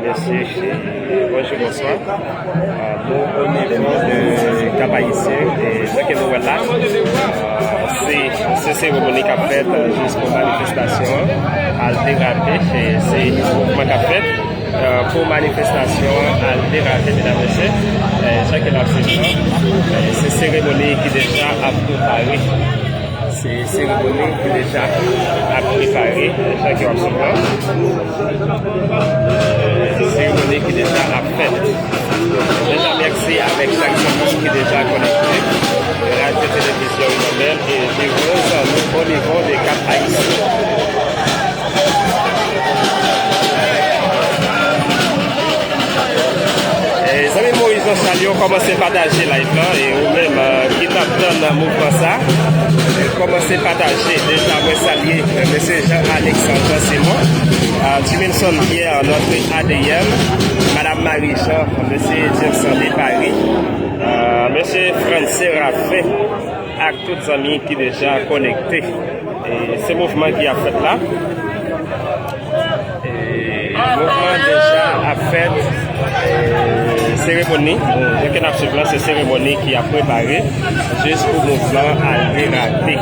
Merci. Bonjour, bonsoir. Nous, au niveau de Cap-Haïtien, et ce que nous voyons là, c'est cérémonie qui a fait jusqu'aux manifestations altérées. C'est un mouvement qui a fait pour manifestation altérée, mesdames et messieurs. Ce que la c'est cérémonie qui déjà a préparé. C'est cérémonie qui déjà a préparé, chaque absolument. Cérémonie qui déjà a fait. Déjà merci avec chaque personne qui est déjà connecté. Radio Télévision Rebelle et je vous au niveau des Cap-Haïtien. Les amis Moïse Salio commencez à partager live là et vous-même qui t'attendent dans le mouvement ça. Commencez à partager. Déjà, moi saluer M. Jean-Alexandre Simon, Dimension Pierre, notre ADM, Mme Marie-Jean, M. Jameson de Paris, M. François Raffin, avec tous les amis qui sont déjà connectés. Et ce mouvement qui a fait là, le mouvement déjà a fait cérémonie, c'est cérémonie qui a préparé jusqu'au mouvement à déraper.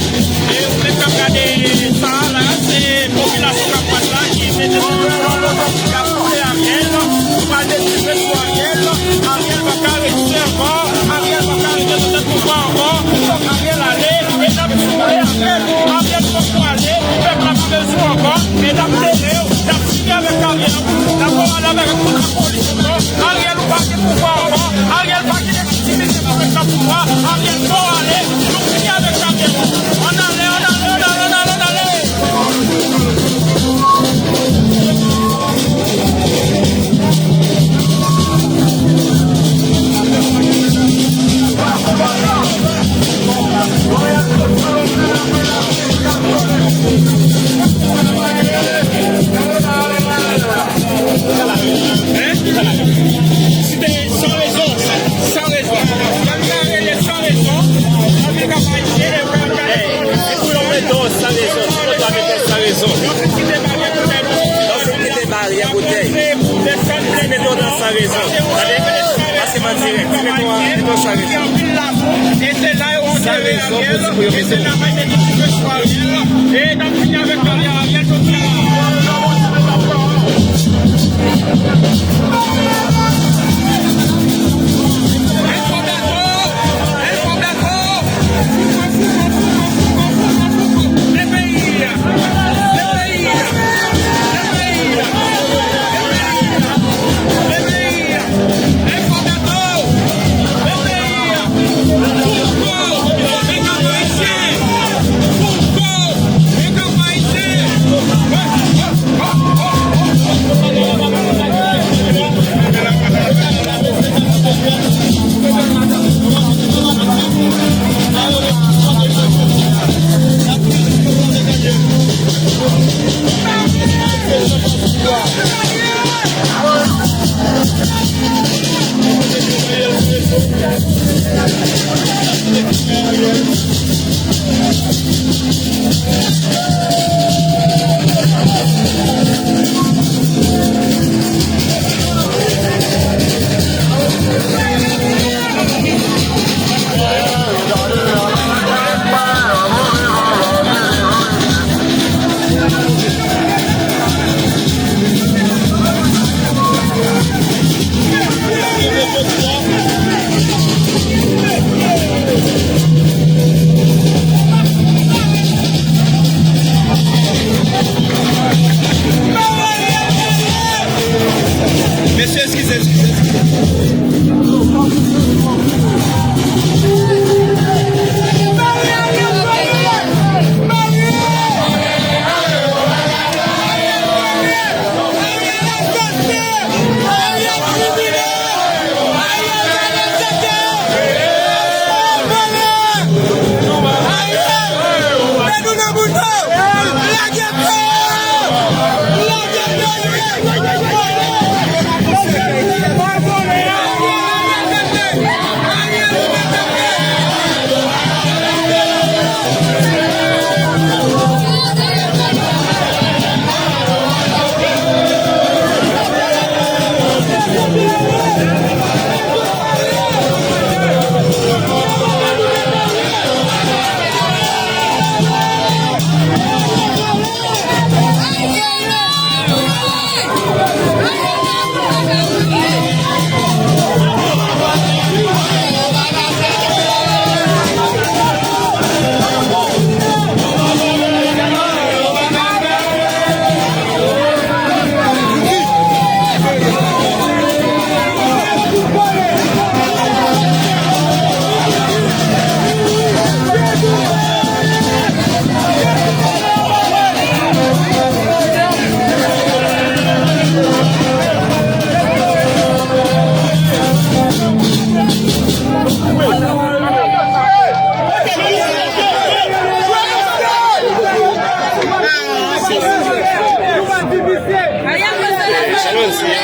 Et vous pouvez regarder ça là, c'est la population qui a là qui met des qui a poussé Ariel, pour aller tuer sur Ariel. Ariel va carrément encore, Ariel va carrément dans le pouvoir encore, donc Ariel allait, et là vous pouvez Ariel va aller, faire la maison encore, et là vous signé avec Ariel, d'abord aller avec la police, Ariel va aller pouvoir encore, Ariel va aller légitimité avec le pouvoir, Ariel va aller, nous signer avec Ariel. On allait. C'était sans raison.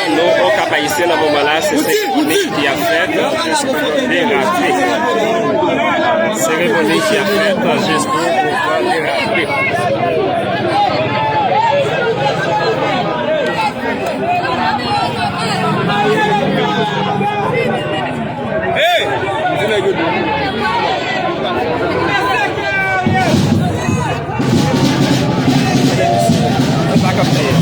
Nous, au Cap Haïtien, à ce moment-là, c'est cérémonie qui a fait des rappeler. Cérémonie qui a fait juste pour pouvoir les rappeler. Hey! capté.